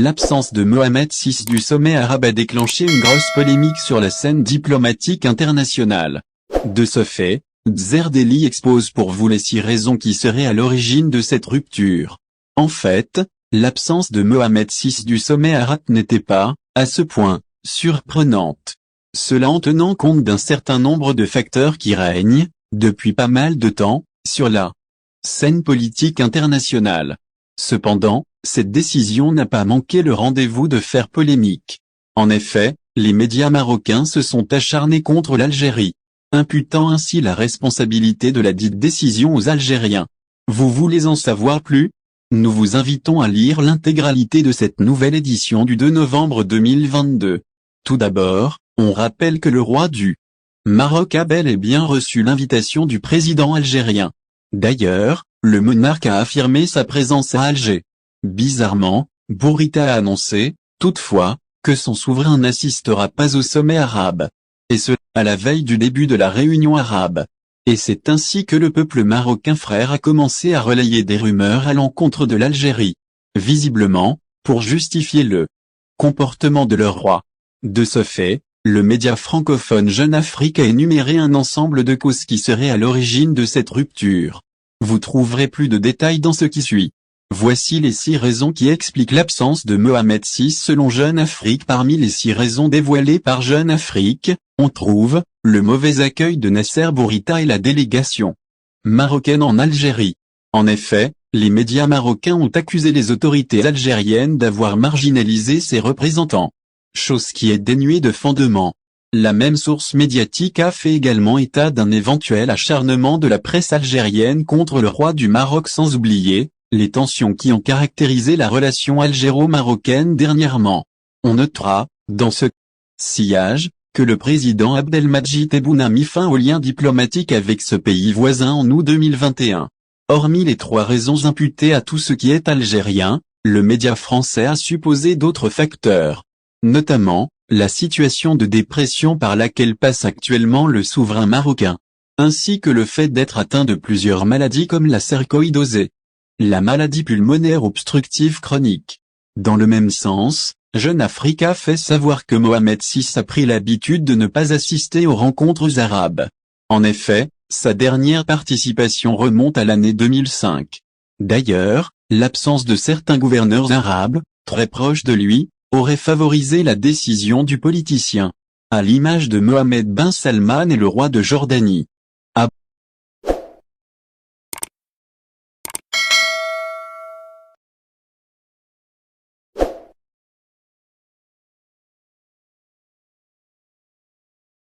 L'absence de Mohamed VI du sommet arabe a déclenché une grosse polémique sur la scène diplomatique internationale. De ce fait, Zerdeli expose pour vous les 6 raisons qui seraient à l'origine de cette rupture. En fait, l'absence de Mohamed VI du sommet arabe n'était pas, à ce point, surprenante. Cela en tenant compte d'un certain nombre de facteurs qui règnent, depuis pas mal de temps, sur la scène politique internationale. Cependant, cette décision n'a pas manqué le rendez-vous de faire polémique. En effet, les médias marocains se sont acharnés contre l'Algérie, imputant ainsi la responsabilité de la dite décision aux Algériens. Vous voulez en savoir plus? Nous vous invitons à lire l'intégralité de cette nouvelle édition du 2 novembre 2022. Tout d'abord, on rappelle que le roi du Maroc a bel et bien reçu l'invitation du président algérien. D'ailleurs, le monarque a affirmé sa présence à Alger. Bizarrement, Bourita a annoncé, toutefois, que son souverain n'assistera pas au sommet arabe. Et ce, à la veille du début de la réunion arabe. Et c'est ainsi que le peuple marocain frère a commencé à relayer des rumeurs à l'encontre de l'Algérie. Visiblement, pour justifier le comportement de leur roi. De ce fait, le média francophone Jeune Afrique a énuméré un ensemble de causes qui seraient à l'origine de cette rupture. Vous trouverez plus de détails dans ce qui suit. Voici les 6 raisons qui expliquent l'absence de Mohamed VI selon Jeune Afrique. Parmi les 6 raisons dévoilées par Jeune Afrique, on trouve le mauvais accueil de Nasser Bourita et la délégation marocaine en Algérie. En effet, les médias marocains ont accusé les autorités algériennes d'avoir marginalisé ses représentants. Chose qui est dénuée de fondement. La même source médiatique a fait également état d'un éventuel acharnement de la presse algérienne contre le roi du Maroc, sans oublier les tensions qui ont caractérisé la relation algéro-marocaine dernièrement. On notera, dans ce sillage, que le président Abdelmadjid Tebboune a mis fin aux liens diplomatiques avec ce pays voisin en août 2021. Hormis les 3 raisons imputées à tout ce qui est algérien, le média français a supposé d'autres facteurs. Notamment, la situation de dépression par laquelle passe actuellement le souverain marocain, ainsi que le fait d'être atteint de plusieurs maladies comme la sarcoïdose, la maladie pulmonaire obstructive chronique. Dans le même sens, Jeune Afrique a fait savoir que Mohamed VI a pris l'habitude de ne pas assister aux rencontres arabes. En effet, sa dernière participation remonte à l'année 2005. D'ailleurs, l'absence de certains gouverneurs arabes, très proches de lui, aurait favorisé la décision du politicien. À l'image de Mohammed Ben Salman et le roi de Jordanie.